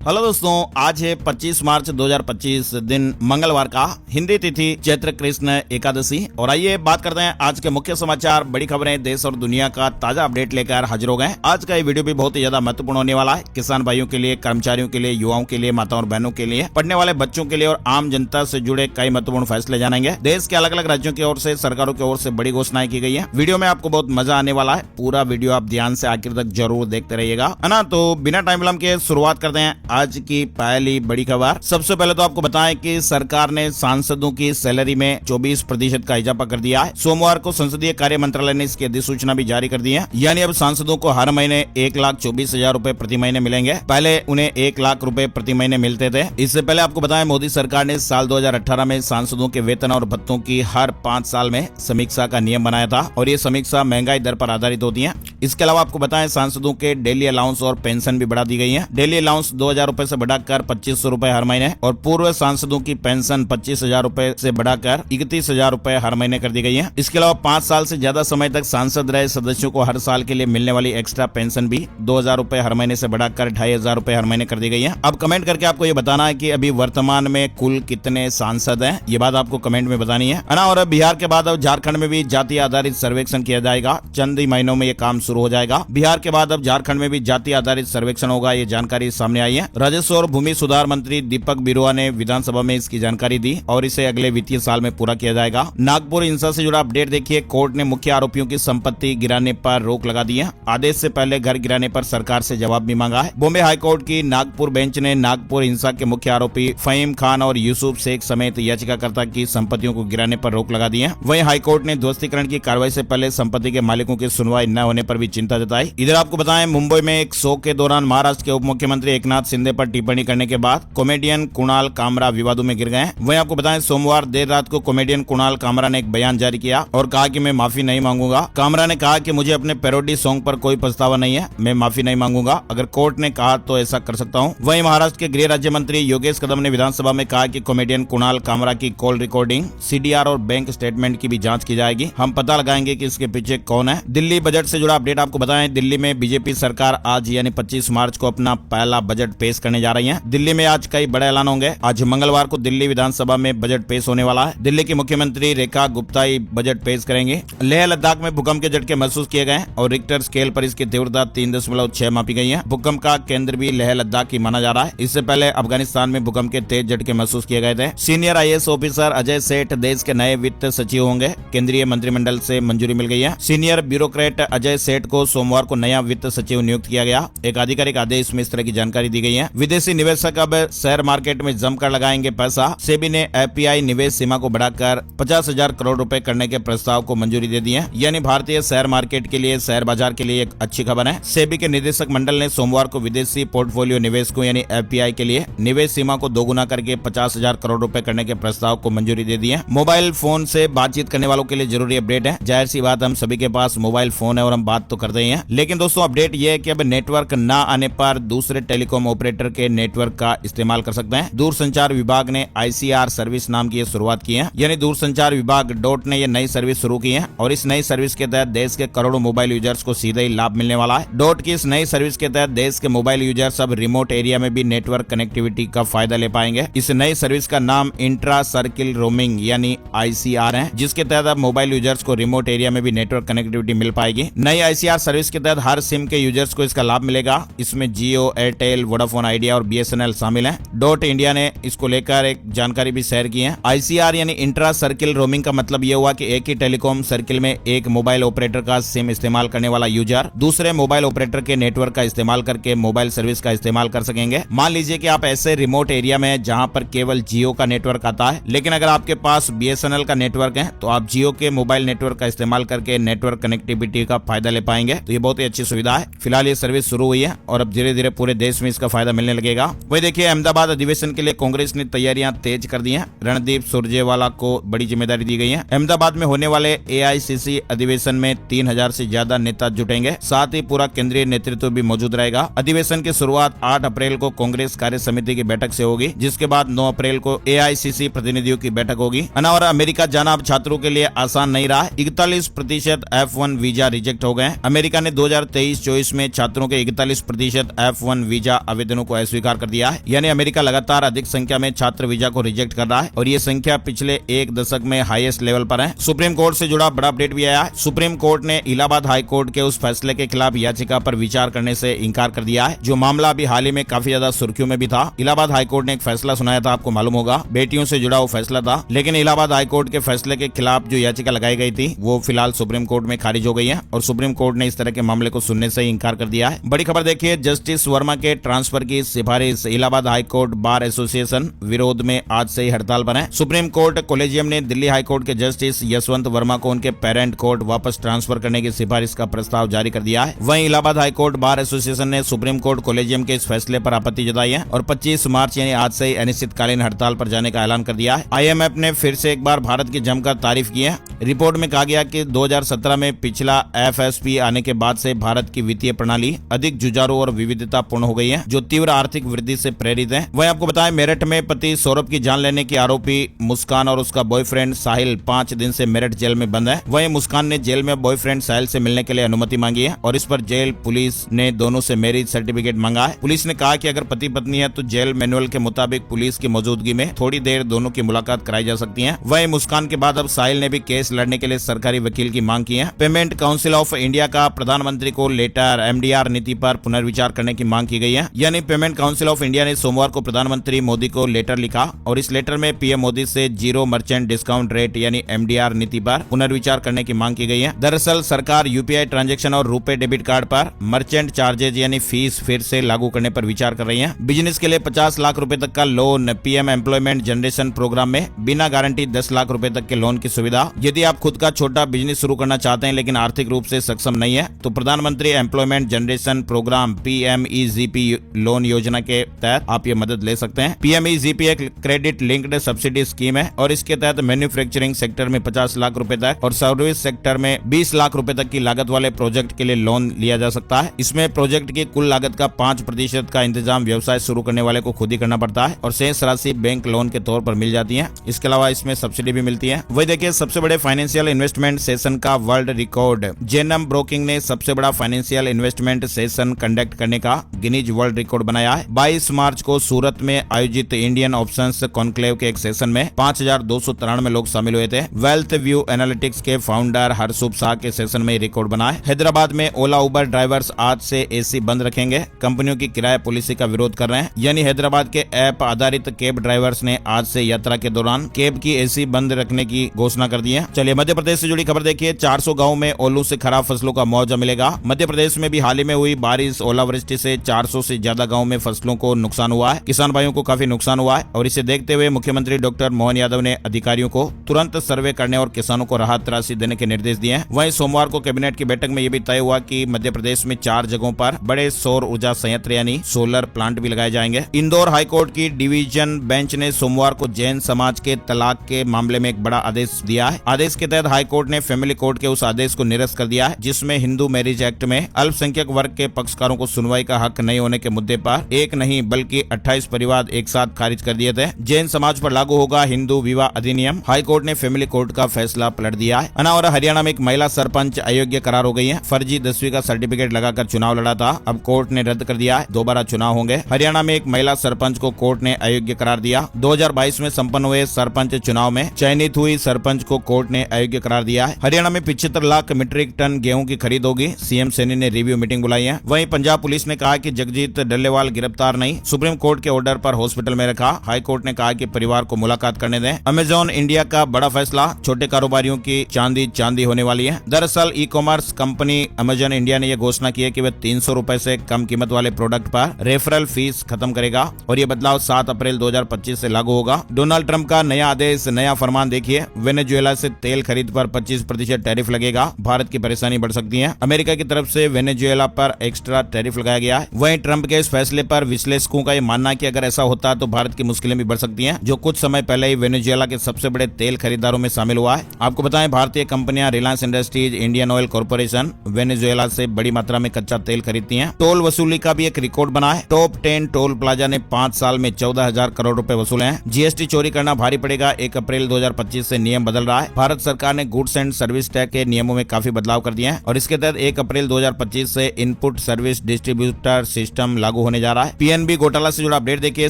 Hello दोस्तों, आज है 25 मार्च 2025 दिन मंगलवार का, हिंदी तिथि चैत्र कृष्ण एकादशी। और आइए बात करते हैं आज के मुख्य समाचार, बड़ी खबरें, देश और दुनिया का ताजा अपडेट लेकर हाजिर हो गए। आज का ये वीडियो भी बहुत ही ज्यादा महत्वपूर्ण होने वाला है। किसान भाइयों के लिए, कर्मचारियों के लिए, युवाओं के लिए, माताओं और बहनों के लिए, पढ़ने वाले बच्चों के लिए और आम जनता से जुड़े कई महत्वपूर्ण फैसले जानेंगे। देश के अलग अलग राज्यों की ओर से, सरकारों की ओर से बड़ी घोषणाएं की गई है। वीडियो में आपको बहुत मजा आने वाला है। पूरा वीडियो आप ध्यान से आखिर तक जरूर देखते रहिएगा, है ना। तो बिना टाइम विलंब के शुरुआत करते हैं आज की पहली बड़ी खबर। सबसे पहले तो आपको बताएं कि सरकार ने सांसदों की सैलरी में 24% का इजाफा कर दिया है। सोमवार को संसदीय कार्य मंत्रालय ने इसकी अधिसूचना भी जारी कर दी है। यानी अब सांसदों को हर महीने 1,24,000 रूपए प्रति महीने मिलेंगे। पहले उन्हें 1,00,000 रूपए प्रति महीने मिलते थे। इससे पहले आपको बताएं, मोदी सरकार ने साल 2018 में सांसदों के वेतन और भत्तों की हर 5 साल में समीक्षा का नियम बनाया था और ये समीक्षा महंगाई दर पर आधारित होती है। इसके अलावा आपको बताएं, सांसदों के डेली अलाउंस और पेंशन भी बढ़ा दी गई है। डेली अलाउंस 2,000 रूपए से बढ़ाकर 2,500 रूपए हर महीने और पूर्व सांसदों की पेंशन 25,000 रूपए से बढ़ाकर 31,000 रूपए हर महीने कर दी गई है। इसके अलावा 5 साल से ज्यादा समय तक सांसद रहे सदस्यों को हर साल के लिए मिलने वाली एक्स्ट्रा पेंशन भी 2,000 रूपए हर महीने से बढ़ाकर 2,500 रूपए हर महीने कर दी गई है। अब कमेंट करके आपको ये बताना है कि अभी वर्तमान में कुल कितने सांसद हैं, ये बात आपको कमेंट में बतानी है ना। और बिहार के बाद अब झारखंड में भी जाति आधारित सर्वेक्षण किया जाएगा। चंद ही महीनों में ये काम शुरू हो जाएगा। बिहार के बाद अब झारखंड में भी जाति आधारित सर्वेक्षण होगा, ये जानकारी सामने आई है। राजस्व और भूमि सुधार मंत्री दीपक बिरुआ ने विधानसभा में इसकी जानकारी दी और इसे अगले वित्तीय साल में पूरा किया जाएगा। नागपुर हिंसा से जुड़ा अपडेट देखिए। कोर्ट ने मुख्य आरोपियों की संपत्ति गिराने पर रोक लगा दी है। आदेश से पहले घर गिराने पर सरकार से जवाब भी मांगा है। बॉम्बे हाईकोर्ट की नागपुर बेंच ने नागपुर हिंसा के मुख्य आरोपी फहीम खान और यूसुफ शेख समेत याचिकाकर्ता की संपत्तियों को गिराने पर रोक लगा दी है। वहीं हाईकोर्ट ने ध्वस्तीकरण की कार्रवाई से पहले संपत्ति के मालिकों की सुनवाई न होने पर भी चिंता जताई। इधर आपको बताएं, मुंबई में एक शो के दौरान महाराष्ट्र के उप मुख्यमंत्री एकनाथ शिंदे पर टिप्पणी करने के बाद कॉमेडियन कुणाल कामरा विवादों में गिर गए। वहीं आपको बताएं, सोमवार देर रात को कॉमेडियन कुणाल कामरा ने एक बयान जारी किया और कहा कि मैं माफी नहीं मांगूंगा। कामरा ने कहा कि मुझे अपने पैरोडी सॉन्ग पर कोई पछतावा नहीं है, मैं माफी नहीं मांगूंगा। अगर कोर्ट ने कहा तो ऐसा कर सकता हूं। वहीं महाराष्ट्र के गृह राज्य मंत्री योगेश कदम ने विधानसभा में कहा कि कॉमेडियन कुणाल कामरा की कॉल रिकॉर्डिंग, सीडीआर और बैंक स्टेटमेंट की भी जांच की जाएगी। हम पता लगाएंगे कि इसके पीछे कौन है। दिल्ली बजट से जुड़ा अपडेट आपको बताएं, दिल्ली में बीजेपी सरकार आज यानी 25 मार्च को अपना पहला बजट पेश करने जा रही है। दिल्ली में आज कई बड़े ऐलान होंगे। आज मंगलवार को दिल्ली विधानसभा में बजट पेश होने वाला है। दिल्ली की मुख्यमंत्री रेखा गुप्ता ही बजट पेश करेंगे। लेह लद्दाख में भूकंप के झटके महसूस किए गए और रिक्टर स्केल पर इसकी तीव्रता 3.6 मापी गई है। भूकंप का केंद्र भी लेह लद्दाख ही माना जा रहा है। इससे पहले अफगानिस्तान में भूकंप के तेज झटके महसूस किए गए थे। सीनियर IAS ऑफिसर अजय सेठ देश के नए वित्त सचिव होंगे। केंद्रीय मंत्रिमंडल से मंजूरी मिल गई है। सीनियर ब्यूरोक्रेट अजय सेठ को सोमवार को नया वित्त सचिव नियुक्त किया गया। एक आधिकारिक आदेश में इस तरह की जानकारी दी गई है। विदेशी निवेशक अब शेयर मार्केट में जमकर लगाएंगे पैसा। सेबी ने FPI निवेश सीमा को बढ़ाकर 50,000 करोड़ रुपए करने के प्रस्ताव को मंजूरी दे दी है। यानी भारतीय शेयर मार्केट के लिए, शेयर बाजार के लिए एक अच्छी खबर है। सेबी के निदेशक मंडल ने सोमवार को विदेशी पोर्टफोलियो निवेश को यानी FPI के लिए निवेश सीमा को दोगुना करके 50,000 करोड़ रुपए करने के प्रस्ताव को मंजूरी दे दी है। मोबाइल फोन से बातचीत करने वालों के लिए जरूरी अपडेट है। जाहिर सी बात, हम सभी के पास मोबाइल फोन है और हम बात तो करते ही हैं। लेकिन दोस्तों, अपडेट यह है कि अब नेटवर्क न आने पर दूसरे टेलीकॉम ऑपरेटर के नेटवर्क का इस्तेमाल कर सकते हैं। दूरसंचार विभाग ने ICR सर्विस नाम की शुरुआत की है। यानी दूरसंचार विभाग डॉट ने यह नई सर्विस शुरू की है और इस नई सर्विस के तहत देश के करोड़ों मोबाइल यूजर्स को सीधे ही लाभ मिलने वाला है। डॉट की इस नई सर्विस के तहत देश के मोबाइल यूजर्स अब रिमोट एरिया में भी नेटवर्क कनेक्टिविटी का फायदा ले पाएंगे। इस नई सर्विस का नाम इंट्रा सर्किल रोमिंग यानी ICR है, जिसके तहत अब मोबाइल यूजर्स को रिमोट एरिया में भी नेटवर्क कनेक्टिविटी मिल पाएगी। नई ICR सर्विस के तहत हर सिम के यूजर्स को इसका लाभ मिलेगा। इसमें जियो, एयरटेल, वोडाफोन आइडिया और BSNL शामिल है। डॉट इंडिया ने इसको लेकर एक जानकारी भी शेयर की है। ICR यानी इंट्रा सर्किल रोमिंग का मतलब यह हुआ कि एक ही टेलीकॉम सर्किल में एक मोबाइल ऑपरेटर का सिम इस्तेमाल करने वाला यूजर दूसरे मोबाइल ऑपरेटर के नेटवर्क का इस्तेमाल करके मोबाइल सर्विस का इस्तेमाल कर सकेंगे। मान लीजिए कि आप ऐसे रिमोट एरिया में हैं जहां पर केवल जियो का नेटवर्क आता है, लेकिन अगर आपके पास BSNL का नेटवर्क है तो आप जियो के मोबाइल नेटवर्क का इस्तेमाल करके नेटवर्क कनेक्टिविटी का फायदा ले पाएंगे। तो ये बहुत ही अच्छी सुविधा है। फिलहाल ये सर्विस शुरू हुई है और अब धीरे धीरे पूरे देश में इसका फायदा मिलने लगेगा। वही देखिए, अहमदाबाद अधिवेशन के लिए कांग्रेस ने तैयारियां तेज कर दी हैं। रणदीप सुरजेवाला को बड़ी जिम्मेदारी दी गई है। अहमदाबाद में होने वाले AICC अधिवेशन में 3,000 से ज्यादा नेता जुटेंगे। साथ ही पूरा केंद्रीय नेतृत्व भी मौजूद रहेगा। अधिवेशन की शुरुआत 8 अप्रैल को कांग्रेस कार्य समिति की बैठक से होगी, जिसके बाद 9 अप्रैल को AICC प्रतिनिधियों की बैठक होगी। और अमेरिका जाना अब छात्रों के लिए आसान नहीं रहा। 41% F1 वीजा रिजेक्ट हो गए। अमेरिका ने 2023-24 में छात्रों के 41% F1 वीजा आवेदन आवेदनों को अस्वीकार कर दिया है। यानी अमेरिका लगातार अधिक संख्या में छात्र वीजा को रिजेक्ट कर रहा है और ये संख्या पिछले एक दशक में हाईएस्ट लेवल पर है। सुप्रीम कोर्ट से जुड़ा बड़ा अपडेट भी आया है। सुप्रीम कोर्ट ने इलाहाबाद हाई कोर्ट के उस फैसले के खिलाफ याचिका पर विचार करने से इंकार कर दिया है, जो मामला अभी हाल ही में काफी ज्यादा सुर्खियों में भी था। इलाहाबाद हाई कोर्ट ने एक फैसला सुनाया था, आपको मालूम होगा, बेटियों से जुड़ा वो फैसला था। लेकिन इलाहाबाद हाई कोर्ट के फैसले के खिलाफ जो याचिका लगाई गई थी वो फिलहाल सुप्रीम कोर्ट में खारिज हो गई है और सुप्रीम कोर्ट ने इस तरह के मामले को सुनने से इंकार कर दिया है। बड़ी खबर देखिए, जस्टिस वर्मा के ट्रांसफर की सिफारिश। Allahabad high court bar association विरोध में आज से ही हड़ताल पर है। सुप्रीम कोर्ट कॉलेजियम ने दिल्ली हाई कोर्ट के जस्टिस यशवंत वर्मा को उनके पेरेंट कोर्ट वापस ट्रांसफर करने की सिफारिश का प्रस्ताव जारी कर दिया है। वहीं Allahabad high court bar association ने सुप्रीम कोर्ट कॉलेजियम के इस फैसले पर आपत्ति जताई है और 25 मार्च यानी आज से ही अनिश्चितकालीन हड़ताल पर जाने का ऐलान कर दिया है। IMF ने फिर से एक बार भारत की जमकर तारीफ की है। रिपोर्ट में कहा गया कि 2017 में पिछला FSP आने के बाद से भारत की वित्तीय प्रणाली अधिक जुझारू और विविधतापूर्ण हो गई है, जो तीव्र आर्थिक वृद्धि से प्रेरित है। वहीं आपको बताएं, मेरठ में पति सौरभ की जान लेने की आरोपी मुस्कान और उसका बॉयफ्रेंड साहिल 5 दिन से मेरठ जेल में बंद है। वहीं मुस्कान ने जेल में बॉयफ्रेंड साहिल से मिलने के लिए अनुमति मांगी है और इस पर जेल पुलिस ने दोनों से मैरिज सर्टिफिकेट मांगा है। पुलिस ने कहा कि अगर पति पत्नी है तो जेल मैनुअल के मुताबिक पुलिस की मौजूदगी में थोड़ी देर दोनों की मुलाकात कराई जा सकती है। वहीं मुस्कान के बाद अब साहिल ने भी केस लड़ने के लिए सरकारी वकील की मांग की है। पेमेंट काउंसिल ऑफ इंडिया का प्रधानमंत्री को लेटर MDR नीति पर पुनर्विचार करने की मांग की गई है। यानी पेमेंट काउंसिल ऑफ इंडिया ने सोमवार को प्रधानमंत्री मोदी को लेटर लिखा और इस लेटर में PM मोदी से जीरो मर्चेंट डिस्काउंट रेट यानी MDR नीति पर पुनर्विचार करने की मांग की गई है। दरअसल सरकार UPI ट्रांजैक्शन और रुपे डेबिट कार्ड पर मर्चेंट चार्जेज यानी फीस फिर से लागू करने पर विचार कर रही है। बिजनेस के लिए 50 लाख रुपए तक का loan, PM employment generation programme में बिना गारंटी 10 लाख रुपए तक के लोन की सुविधा। यदि आप खुद का छोटा बिजनेस शुरू करना चाहते हैं लेकिन आर्थिक रूप से सक्षम नहीं है तो प्रधानमंत्री employment generation programme PMEGP loan योजना के तहत आप ये मदद ले सकते हैं। PMEGP एक क्रेडिट लिंक्ड सब्सिडी स्कीम है और इसके तहत मैन्युफैक्चरिंग सेक्टर में 50 लाख रुपए तक और सर्विस सेक्टर में 20 लाख रुपए तक की लागत वाले प्रोजेक्ट के लिए लोन लिया जा सकता है। इसमें प्रोजेक्ट की कुल लागत का 5% का इंतजाम व्यवसाय शुरू करने वाले को खुद ही करना पड़ता है और शेष राशि बैंक लोन के तौर पर मिल जाती है। इसके अलावा इसमें सब्सिडी भी मिलती है। वही देखिए, सबसे बड़े फाइनेंशियल इन्वेस्टमेंट सेशन का वर्ल्ड रिकॉर्ड। जेनम ब्रोकिंग ने सबसे बड़ा फाइनेंशियल इन्वेस्टमेंट सेशन कंडक्ट करने का गिनीज वर्ल्ड रिकॉर्ड बनाया है। 22 मार्च को सूरत में आयोजित इंडियन ऑप्शंस कॉन्क्लेव के एक सेशन में 5293 लोग शामिल हुए थे। वेल्थ व्यू एनालिटिक्स के फाउंडर हरसुभ शाह के सेशन में रिकॉर्ड बना है। हैदराबाद में ओला उबर ड्राइवर्स आज से AC बंद रखेंगे। कंपनियों की किराया पॉलिसी का विरोध कर रहे हैं। यानी हैदराबाद के ऐप आधारित कैब ड्राइवर्स ने आज से यात्रा के दौरान कैब की AC बंद रखने की घोषणा कर दी है। चलिए मध्य प्रदेश से जुड़ी खबर देखिए, 400 गाँव में ओलू से खराब फसलों का मुआवजा मिलेगा। मध्य प्रदेश में भी हाल ही में हुई बारिश ओलावृष्टि से 400 से ज्यादा गाँव में फसलों को नुकसान हुआ है। किसान भाइयों को काफी नुकसान हुआ है और इसे देखते हुए मुख्यमंत्री डॉक्टर मोहन यादव ने अधिकारियों को तुरंत सर्वे करने और किसानों को राहत राशि देने के निर्देश दिए हैं। वहीं सोमवार को कैबिनेट की बैठक में यह भी तय हुआ कि मध्य प्रदेश में 4 जगहों पर बड़े सौर ऊर्जा संयंत्र यानी सोलर प्लांट भी लगाए जाएंगे। इंदौर हाईकोर्ट की डिवीजन बेंच ने सोमवार को जैन समाज के तलाक के मामले में एक बड़ा आदेश दिया है। आदेश के तहत हाईकोर्ट ने फैमिली कोर्ट के उस आदेश को निरस्त कर दिया है जिसमें हिंदू मैरिज एक्ट में अल्पसंख्यक वर्ग के पक्षकारों को सुनवाई का हक नहीं होने के मुद्दे पर एक नहीं बल्कि 28 परिवाद एक साथ खारिज कर दिए थे। जैन समाज पर लागू होगा हिंदू विवाह अधिनियम। हाईकोर्ट ने फैमिली कोर्ट का फैसला पलट दिया है। और हरियाणा में एक महिला सरपंच अयोग्य करार हो गई है। फर्जी 10वीं का सर्टिफिकेट लगाकर चुनाव लड़ा था, अब कोर्ट ने रद्द कर दिया है। दोबारा चुनाव होंगे। हरियाणा में एक महिला सरपंच को कोर्ट ने अयोग्य करार दिया। 2022 में संपन्न हुए सरपंच चुनाव में चयनित हुई सरपंच को कोर्ट ने अयोग्य करार दिया है। हरियाणा में 75 लाख मीट्रिक टन गेहूं की खरीद होगी। CM सैनी ने रिव्यू मीटिंग बुलाई है। वहीं पंजाब पुलिस ने कहा कि जगजीत डल्लेवाल गिरफ्तार नहीं, सुप्रीम कोर्ट के ऑर्डर पर हॉस्पिटल में रखा। हाई कोर्ट ने कहा कि परिवार को मुलाकात करने दें। अमेजॉन इंडिया का बड़ा फैसला, छोटे कारोबारियों की चांदी होने वाली है। दरअसल ई-कॉमर्स कंपनी अमेजॉन इंडिया ने यह घोषणा की है कि वह 300 रुपए से कम कीमत वाले प्रोडक्ट पर रेफरल फीस खत्म करेगा और यह बदलाव 7 अप्रैल 2025 से लागू होगा। डोनाल्ड ट्रंप का नया आदेश, नया फरमान देखिए। वेनेजुएला से तेल खरीद पर 25% टैरिफ लगेगा। भारत की परेशानी बढ़ सकती है। अमेरिका की तरफ से वेनेजुएला पर एक्स्ट्रा टैरिफ लगाया गया है। वहीं ट्रंप के इस फैसले पर विश्लेषकों का यह मानना है कि अगर ऐसा होता तो भारत की मुश्किलें भी बढ़ सकती हैं, जो कुछ समय पहले ही वेनेजुएला के सबसे बड़े तेल खरीदारों में शामिल हुआ है। आपको बताएं, भारतीय कंपनियां Reliance industries, Indian oil corporation Venezuela से बड़ी मात्रा में कच्चा तेल खरीदती हैं। टोल वसूली का भी एक रिकॉर्ड बना है। टॉप 10 टोल प्लाजा ने 5 साल में 14,000 करोड़ रुपए वसूले हैं। GST चोरी करना भारी पड़ेगा। 1 अप्रैल 2025 से नियम बदल रहा है। भारत सरकार ने गुड्स एंड सर्विस टैक्स के नियमों में काफी बदलाव कर दिए हैं और इसके तहत 1 अप्रैल 2025 से इनपुट सर्विस डिस्ट्रीब्यूटर सिस्टम लागू लागू होने जा रहा है। पीएनबी घोटाला से जुड़ा अपडेट देखिए,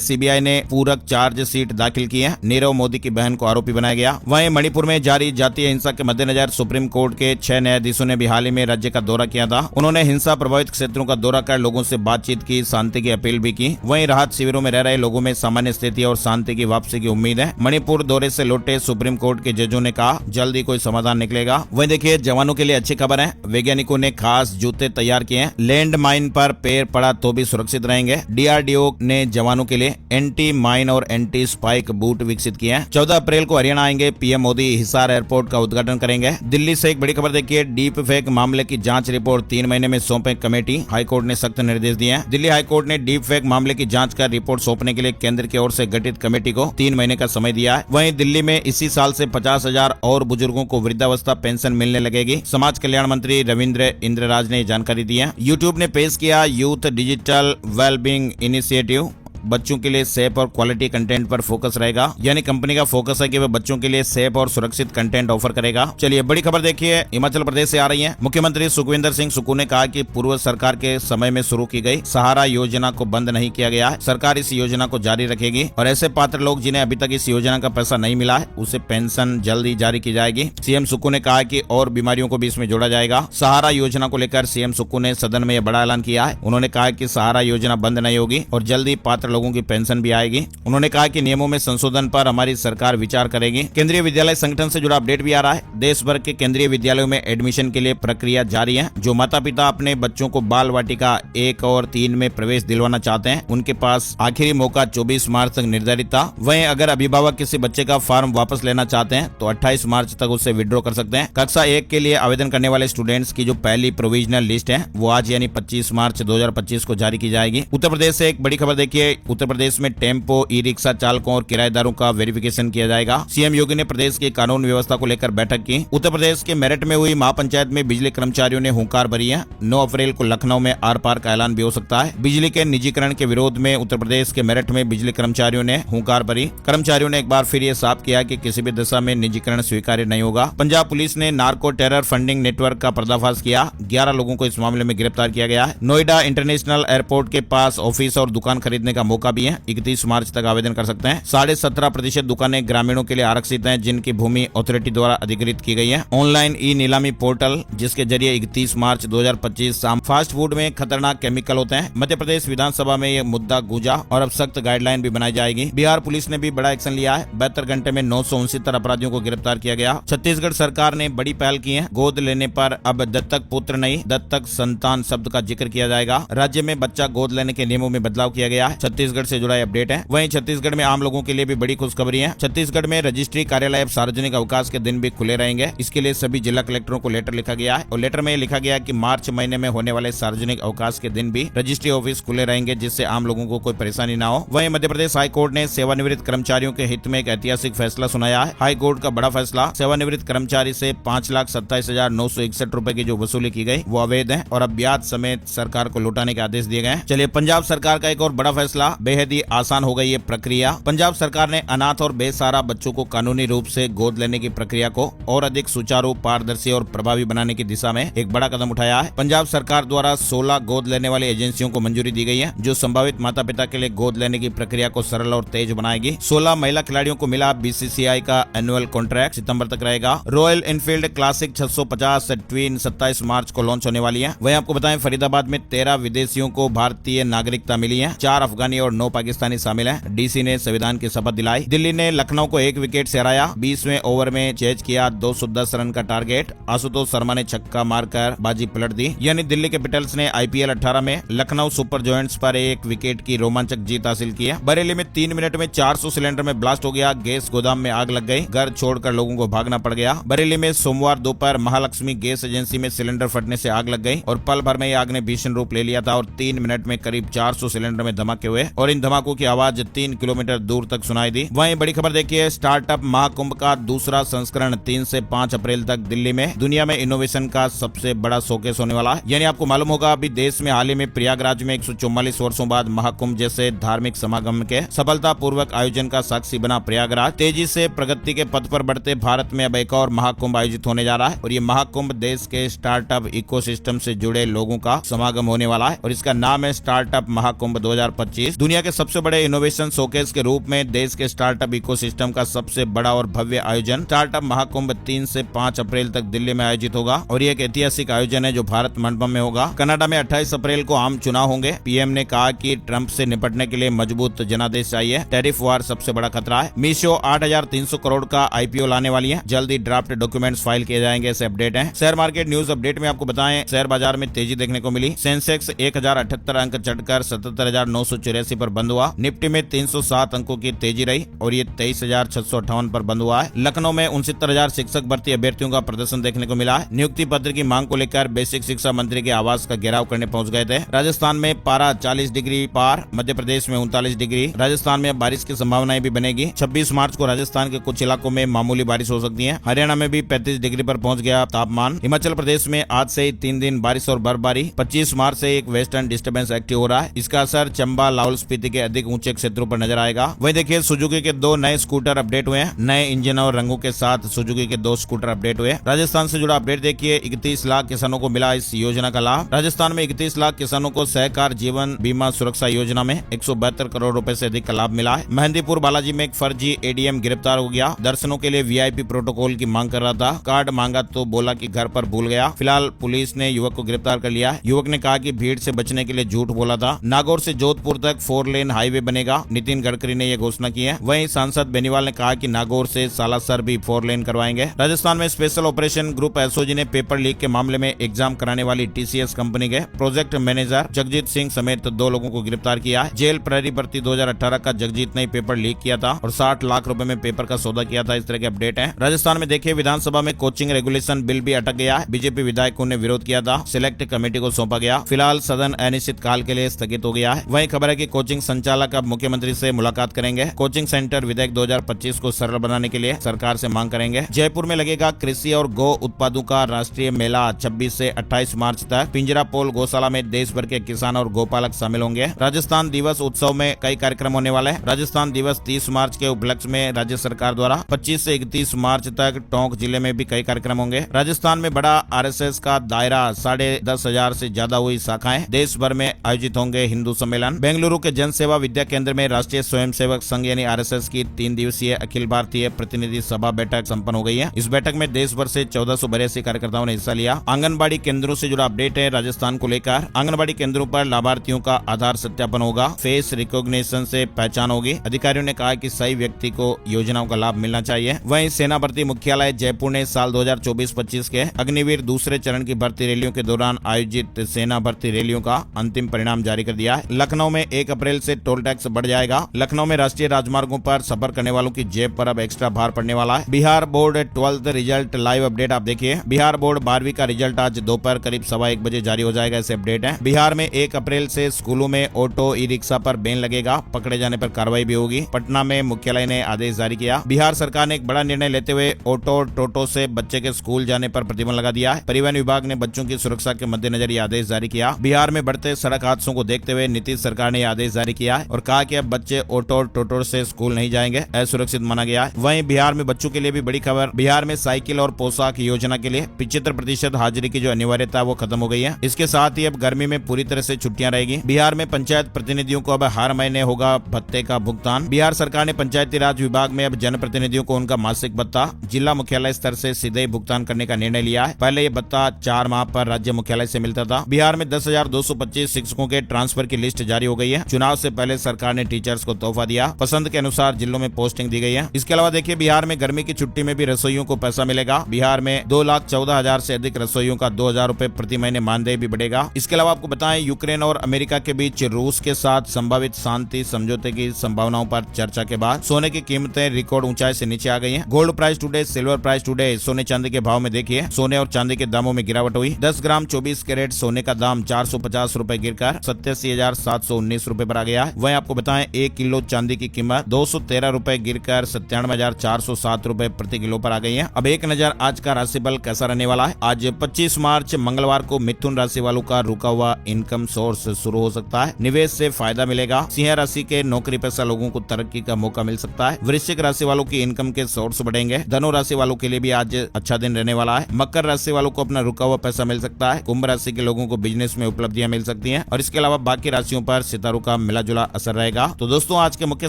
सीबीआई ने पूरक चार्जशीट दाखिल की है। नीरव मोदी की बहन को आरोपी बनाया गया। वहीं मणिपुर में जारी जातीय हिंसा के मद्देनजर सुप्रीम कोर्ट के 6 न्यायाधीशों ने भी हाल ही में राज्य का दौरा किया था। उन्होंने हिंसा प्रभावित क्षेत्रों का दौरा कर लोगों से बातचीत की, शांति की अपील भी की। वहीं राहत शिविरों में रह रहे लोगों में सामान्य स्थिति और शांति की वापसी की उम्मीद है। मणिपुर दौरे से लौटे सुप्रीम कोर्ट के जजों ने कहा जल्द ही कोई समाधान निकलेगा। वहीं देखिए, जवानों के लिए अच्छी खबर है। वैज्ञानिकों ने खास जूते तैयार किए हैं। लैंड माइन पर पैर पड़ा तो भी सुरक्षित रहेंगे। डीआरडीओ ने जवानों के लिए एंटी माइन और एंटी स्पाइक बूट विकसित किए हैं। 14 अप्रैल को हरियाणा आएंगे पीएम मोदी, हिसार एयरपोर्ट का उद्घाटन करेंगे। दिल्ली से एक बड़ी खबर देखिए, डीप फेक मामले की जांच रिपोर्ट 3 महीने में सौंपे कमेटी। हाईकोर्ट ने सख्त निर्देश दिए हैं। दिल्ली हाईकोर्ट ने डीप फेक मामले की जांच कर रिपोर्ट सौंपने के लिए केंद्र की ओर से गठित कमेटी को 3 महीने का समय दिया है। वहीं दिल्ली में इसी साल से 50,000 और बुजुर्गों को वृद्धावस्था पेंशन मिलने लगेगी। समाज कल्याण मंत्री रविंद्र इंद्रराज ने जानकारी दी है। यूट्यूब ने पेश किया यूथ डिजिटल वेलबींग इनिशिएटिव। बच्चों के लिए सेफ और क्वालिटी कंटेंट पर फोकस रहेगा, यानी कंपनी का फोकस है कि वह बच्चों के लिए सेफ और सुरक्षित कंटेंट ऑफर करेगा। चलिए बड़ी खबर देखिए, हिमाचल प्रदेश से आ रही है। मुख्यमंत्री सुखविंदर सिंह सुक्खू ने कहा कि पूर्व सरकार के समय में शुरू की गई सहारा योजना को बंद नहीं किया गया है। सरकार इस योजना को जारी रखेगी और ऐसे पात्र लोग जिन्हें अभी तक इस योजना का पैसा नहीं मिला है उसे पेंशन जल्द ही जारी की जाएगी। सीएम सुक्खू ने कहा कि और बीमारियों को भी इसमें जोड़ा जाएगा। सहारा योजना को लेकर सीएम सुक्खू ने सदन में यह बड़ा ऐलान किया है। उन्होंने कहा कि सहारा योजना बंद नहीं होगी और जल्द ही पात्र लोगों की पेंशन भी आएगी। उन्होंने कहा कि नियमों में संशोधन पर हमारी सरकार विचार करेगी। केंद्रीय विद्यालय संगठन से जुड़ा अपडेट भी आ रहा है। देश भर के केंद्रीय विद्यालयों में एडमिशन के लिए प्रक्रिया जारी है। जो माता पिता अपने बच्चों को बाल वाटिका 1 और 3 में प्रवेश दिलवाना चाहते हैं उनके पास आखिरी मौका 24 मार्च तक निर्धारित था। वहीं अगर अभिभावक किसी बच्चे का फॉर्म वापस लेना चाहते हैं तो 28 मार्च तक उसे विड्रॉ कर सकते हैं। कक्षा 1 के लिए आवेदन करने वाले स्टूडेंट्स की जो पहली प्रोविजनल लिस्ट है वो आज यानी 25 मार्च 2025 को जारी की जाएगी। उत्तर प्रदेश से एक बड़ी खबर देखिए, उत्तर प्रदेश में टेम्पो ई रिक्शा चालकों और किराएदारों का वेरिफिकेशन किया जाएगा। सीएम योगी ने प्रदेश की कानून व्यवस्था को लेकर बैठक की। उत्तर प्रदेश के मेरठ में हुई महापंचायत में बिजली कर्मचारियों ने हुंकार भरी है। 9 अप्रैल को लखनऊ में आर पार का ऐलान भी हो सकता है। बिजली के निजीकरण के विरोध में उत्तर प्रदेश के मेरठ में बिजली कर्मचारियों ने हुंकार भरी। कर्मचारियों ने एक बार फिर ये साफ किया कि किसी भी दशा में निजीकरण स्वीकार्य नहीं होगा। पंजाब पुलिस ने नार्को टेरर फंडिंग नेटवर्क का पर्दाफाश किया। 11 लोगों को इस मामले में गिरफ्तार किया गया है। नोएडा इंटरनेशनल एयरपोर्ट के पास ऑफिस और दुकान खरीदने का मौका भी है। 31 मार्च तक आवेदन कर सकते हैं। 17.5% दुकानें ग्रामीणों के लिए आरक्षित हैं जिनकी भूमि अथॉरिटी द्वारा अधिकृत की गई है। ऑनलाइन ई नीलामी पोर्टल जिसके जरिए 31 मार्च 2025 शाम फास्ट फूड में खतरनाक केमिकल होते हैं। मध्य प्रदेश विधानसभा में यह मुद्दा गूंजा और अब सख्त गाइडलाइन भी बनाई जाएगी। बिहार पुलिस ने भी बड़ा एक्शन लिया है। 72 घंटे में 969 अपराधियों को गिरफ्तार किया गया। छत्तीसगढ़ सरकार ने बड़ी पहल की है। गोद लेने पर अब दत्तक पुत्र नहीं दत्तक संतान शब्द का जिक्र किया जाएगा। राज्य में बच्चा गोद लेने के नियमों में बदलाव किया गया है। छत्तीसगढ़ से जुड़ा अपडेट है। वहीं छत्तीसगढ़ में आम लोगों के लिए भी बड़ी खुशखबरी है। छत्तीसगढ़ में रजिस्ट्री कार्यालय अब सार्वजनिक अवकाश के दिन भी खुले रहेंगे। इसके लिए सभी जिला कलेक्टरों को लेटर लिखा गया है और लेटर में लिखा गया कि मार्च महीने में होने वाले सार्वजनिक अवकाश के दिन भी रजिस्ट्री ऑफिस खुले रहेंगे जिससे आम लोगों को कोई परेशानी ना हो। वहीं मध्य प्रदेश हाईकोर्ट ने सेवानिवृत्त कर्मचारियों के हित में एक ऐतिहासिक फैसला सुनाया है। हाईकोर्ट का बड़ा फैसला, सेवानिवृत्त कर्मचारी से 5,27,961 रुपए की जो वसूली की गई वो अवैध है और अब ब्याज समेत सरकार को लौटाने के आदेश दिए गए। चलिए पंजाब सरकार का एक और बड़ा फैसला, बेहद ही आसान हो गई ये प्रक्रिया। पंजाब सरकार ने अनाथ और बेसहारा बच्चों को कानूनी रूप से गोद लेने की प्रक्रिया को और अधिक सुचारू, पारदर्शी और प्रभावी बनाने की दिशा में एक बड़ा कदम उठाया है। पंजाब सरकार द्वारा 16 गोद लेने वाली एजेंसियों को मंजूरी दी गई है जो संभावित माता पिता के लिए गोद लेने की प्रक्रिया को सरल और तेज बनाएगी। 16 महिला खिलाड़ियों को मिला बीसीसीआई का एनुअल कॉन्ट्रैक्ट, सितंबर तक रहेगा। रॉयल एनफील्ड क्लासिक 650 ट्वीन 27 मार्च को लॉन्च होने वाली है। वहीं आपको बताएं फरीदाबाद में 13 विदेशियों को भारतीय नागरिकता मिली है। 4 अफगानी और 9 पाकिस्तानी शामिल हैं। डीसी ने संविधान की शपथ दिलाई। दिल्ली ने लखनऊ को 1 विकेट से हराया। 20वें ओवर में चेज किया 210 रन का टारगेट। आशुतोष शर्मा ने छक्का मारकर बाजी पलट दी। यानी दिल्ली कैपिटल्स ने आईपीएल 18 में लखनऊ सुपर जॉयंट्स पर 1 विकेट की रोमांचक जीत हासिल की है। बरेली में 3 मिनट में 400 सिलेंडर में ब्लास्ट हो गया। गैस गोदाम में आग लग गई। घर छोड़कर लोगों को भागना पड़ गया। बरेली में सोमवार दोपहर महालक्ष्मी गैस एजेंसी में सिलेंडर फटने से आग लग गई और पल भर में आग ने भीषण रूप ले लिया था और 3 मिनट में करीब 400 सिलेंडर में धमाके हुए। और इन धमाकों की आवाज 3 किलोमीटर दूर तक सुनाई दी। वहीं बड़ी खबर देखिए, स्टार्टअप महाकुंभ का दूसरा संस्करण 3 से 5 अप्रैल तक दिल्ली में दुनिया में इनोवेशन का सबसे बड़ा शोकेस होने वाला है। यानी आपको मालूम होगा, अभी देश में हाल ही में प्रयागराज में 144 वर्षों बाद महाकुंभ जैसे धार्मिक समागम के सफलता पूर्वक आयोजन का साक्षी बना प्रयागराज। तेजी से प्रगति के पथ पर बढ़ते भारत में अब एक और महाकुंभ आयोजित होने जा रहा है और ये महाकुंभ देश के स्टार्टअप इकोसिस्टम से जुड़े लोगों का समागम होने वाला है और इसका नाम है स्टार्टअप महाकुंभ 2025। दुनिया के सबसे बड़े इनोवेशन शोकेस के रूप में देश के स्टार्टअप इकोसिस्टम का सबसे बड़ा और भव्य आयोजन स्टार्टअप महाकुंभ 3 से 5 अप्रैल तक दिल्ली में आयोजित होगा और ये एक ऐतिहासिक आयोजन है जो भारत मंडपम में होगा। कनाडा में 28 अप्रैल को आम चुनाव होंगे। पीएम ने कहा कि ट्रंप से निपटने के लिए मजबूत जनादेश चाहिए, टैरिफ वार सबसे बड़ा खतरा है। मीशो 8,300 करोड़ का आईपीओ लाने वाली है, जल्दी ड्राफ्ट डॉक्यूमेंट्स फाइल किए जाएंगे, ऐसे अपडेट है। शेयर मार्केट न्यूज अपडेट में आपको बताएं, शेयर बाजार में तेजी देखने को मिली। सेंसेक्स 1078 अंक चढ़कर 77,984 पर बंद हुआ। निफ्टी में 307 अंकों की तेजी रही और ये 23,658 पर बंद हुआ है। लखनऊ में 69,000 शिक्षक भर्ती अभ्यर्थियों का प्रदर्शन देखने को मिला है। नियुक्ति पत्र की मांग को लेकर बेसिक शिक्षा मंत्री के आवास का घेराव करने पहुंच गए थे। राजस्थान में पारा 40 डिग्री पार, मध्य प्रदेश में 39 डिग्री। राजस्थान में बारिश की संभावनाएं भी बनेगी। 26 मार्च को राजस्थान के कुछ इलाकों में मामूली बारिश हो सकती है। हरियाणा में भी 35 डिग्री पर पहुंच गया तापमान। हिमाचल प्रदेश में आज से ही 3 दिन बारिश और बर्फबारी। 25 मार्च से एक वेस्टर्न डिस्टर्बेंस एक्टिव हो रहा है, इसका असर चंबा लाहौल स्पीति के अधिक ऊंचे क्षेत्रों पर नजर आएगा। वहीं देखिए, सुजुकी के 2 नए स्कूटर अपडेट हुए हैं। नए इंजन और रंगों के साथ सुजुकी के 2 स्कूटर अपडेट हुए। राजस्थान से जुड़ा अपडेट देखिए, 31 लाख किसानों को मिला इस योजना का लाभ। राजस्थान में 31 लाख किसानों को सहकार जीवन बीमा सुरक्षा योजना में 172 करोड़ रुपए से अधिक का लाभ मिला है। मेहंदीपुर बालाजी में एक फर्जी एडीएम गिरफ्तार हो गया। दर्शनों के लिए वीआईपी प्रोटोकॉल की मांग कर रहा था, कार्ड मांगा तो बोला कि घर पर भूल गया। फिलहाल पुलिस ने युवक को गिरफ्तार कर लिया है। युवक ने कहा कि भीड़ से बचने के लिए झूठ बोला था। नागौर से जोधपुर तक 4 लेन हाईवे बनेगा, नितिन गडकरी ने यह घोषणा की है। वहीं सांसद बेनीवाल ने कहा कि नागौर से सालासर भी 4 लेन करवाएंगे। राजस्थान में स्पेशल ऑपरेशन ग्रुप एसओजी ने पेपर लीक के मामले में एग्जाम कराने वाली टीसीएस कंपनी के प्रोजेक्ट मैनेजर जगजीत सिंह समेत 2 लोगों को गिरफ्तार किया है। जेल प्रहरी भर्ती 2018 का जगजीत ने पेपर लीक किया था और 60 लाख रुपए में पेपर का सौदा किया था। इस तरह के अपडेट है। राजस्थान में देखिए, विधानसभा में कोचिंग रेगुलेशन बिल भी अटक गया है। बीजेपी विधायकों ने विरोध किया था, सिलेक्ट कमेटी को सौंपा गया। फिलहाल सदन अनिश्चित काल के लिए स्थगित हो गया है। वहीं खबर है कि कोचिंग संचालक अब मुख्यमंत्री से मुलाकात करेंगे। कोचिंग सेंटर विधेयक 2025 को सरल बनाने के लिए सरकार से मांग करेंगे। जयपुर में लगेगा कृषि और गौ उत्पादों का राष्ट्रीय मेला 26 से 28 मार्च तक। पिंजरा पोल गौशाला में देश भर के किसान और गौपालक शामिल होंगे। राजस्थान दिवस उत्सव में कई कार्यक्रम होने वाले हैं। राजस्थान दिवस 30 मार्च के उपलक्ष्य में राज्य सरकार द्वारा 25 से 31 मार्च तक टोंक जिले में भी कई कार्यक्रम होंगे। राजस्थान में बड़ा आरएसएस का दायरा, 10,500 से ज्यादा हुई शाखाएं। देश भर में आयोजित होंगे हिंदू सम्मेलन। बेंगलुरु के जन सेवा विद्या केंद्र में राष्ट्रीय स्वयंसेवक संघ यानी आरएसएस की 3 दिवसीय अखिल भारतीय प्रतिनिधि सभा बैठक संपन्न हो गई है। इस बैठक में देश भर से 1482 कार्यकर्ताओं ने हिस्सा लिया। आंगनबाड़ी केंद्रों से जुड़ा अपडेट है राजस्थान को लेकर। आंगनबाड़ी केंद्रों पर लाभार्थियों का आधार सत्यापन होगा, फेस रिकॉग्निशन से पहचान होगी। अधिकारियों ने कहा कि सही व्यक्ति को योजनाओं का लाभ मिलना चाहिए। वहीं सेना भर्ती मुख्यालय जयपुर ने साल 2024-25 के अग्निवीर दूसरे चरण की भर्ती रैलियों के दौरान आयोजित सेना भर्ती रैलियों का अंतिम परिणाम जारी कर दिया है। लखनऊ में 1 अप्रैल से टोल टैक्स बढ़ जाएगा। लखनऊ में राष्ट्रीय राजमार्गों पर सफर करने वालों की जेब पर अब एक्स्ट्रा भार पड़ने वाला है। Bihar board 12th result live update आप देखिए। बिहार बोर्ड 12वीं का रिजल्ट आज दोपहर करीब 1:15 बजे जारी हो जाएगा, ऐसे अपडेट है। बिहार में 1 अप्रैल से स्कूलों में ऑटो ई रिक्शा पर बैन लगेगा, पकड़े जाने पर कार्रवाई भी होगी। पटना में मुख्यालय ने आदेश जारी किया। बिहार सरकार ने एक बड़ा निर्णय लेते हुए ऑटो टोटो से बच्चे के स्कूल जाने पर प्रतिबंध लगा दिया है। परिवहन विभाग ने बच्चों की सुरक्षा के मद्देनजर यह आदेश जारी किया। बिहार में बढ़ते सड़क हादसों को देखते हुए नीतीश सरकार ने आदेश जारी किया है और कहा कि अब बच्चे ऑटो टोटो से स्कूल नहीं जाएंगे, असुरक्षित माना गया है। वहीं बिहार में बच्चों के लिए भी बड़ी खबर। बिहार में साइकिल और पोशाक योजना के लिए 75% हाजिरी की जो अनिवार्यता वो खत्म हो गई है। इसके साथ ही अब गर्मी में पूरी तरह से छुट्टियां रहेगी। बिहार में पंचायत प्रतिनिधियों को अब हर महीने होगा भत्ते का भुगतान। बिहार सरकार ने पंचायती राज विभाग में अब जनप्रतिनिधियों को उनका मासिक भत्ता जिला मुख्यालय स्तर से सीधे भुगतान करने का निर्णय लिया है। पहले ये भत्ता 4 माह पर राज्य मुख्यालय से मिलता था। बिहार में 10,225 शिक्षकों के ट्रांसफर की लिस्ट जारी हो गई है। चुनाव से पहले सरकार ने टीचर्स को तोहफा दिया, पसंद के अनुसार जिलों में पोस्टिंग दी गई है। इसके अलावा देखिए, बिहार में गर्मी की छुट्टी में भी रसोइयों को पैसा मिलेगा। बिहार में 2,14,000 से अधिक रसोइयों का 2,000 रुपए प्रति महीने मानदेय भी बढ़ेगा। इसके अलावा आपको बताएं, यूक्रेन और अमेरिका के बीच रूस के साथ संभावित शांति समझौते की संभावनाओं पर चर्चा के बाद सोने की कीमतें रिकॉर्ड ऊंचाई से नीचे आ गई हैं। Gold price today, silver price today. सोने चांदी के भाव में देखिए, सोने और चांदी के दामों में गिरावट हुई। 10 ग्राम 24 कैरेट सोने का दाम 450 रुपए गिरकर 87,719 रुपए पर आ गया है। वहीं आपको बताएं 1 किलो चांदी की कीमत 213 रुपए गिरकर 97,407 रुपए प्रति किलो पर आ गई है। अब एक नजर आज का राशिफल कैसा रहने वाला है। आज 25 मार्च मंगलवार को मिथुन राशि वालों का रुका हुआ इनकम सोर्स शुरू हो सकता है। निवेश से फायदा मिलेगा। सिंह राशि के नौकरी पेशा लोगों को तरक्की का मौका मिल सकता है। वृश्चिक राशि वालों की इनकम के सोर्स बढ़ेंगे। धनु राशि वालों के लिए भी आज अच्छा दिन रहने वाला है। मकर राशि वालों को अपना रुका हुआ पैसा मिल सकता है। कुंभ राशि के लोगों को बिजनेस में उपलब्धियां मिल सकती हैं और इसके अलावा बाकी राशियों पर सितारों का मिला जुला असर रहेगा। तो दोस्तों आज के मुख्य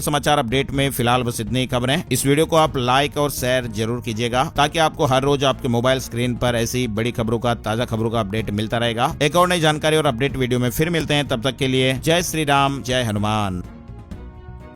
समाचार अपडेट में फिलहाल बस इतनी ही खबरें। इस वीडियो को आप लाइक और शेयर जरूर कीजिएगा ताकि आपको हर रोज आपके मोबाइल स्क्रीन पर ऐसी बड़ी खबरों का ताजा खबरों का अपडेट मिलता रहेगा। एक और नई जानकारी और अपडेट वीडियो में फिर मिलते हैं। तब तक के लिए जय श्री राम, जय हनुमान।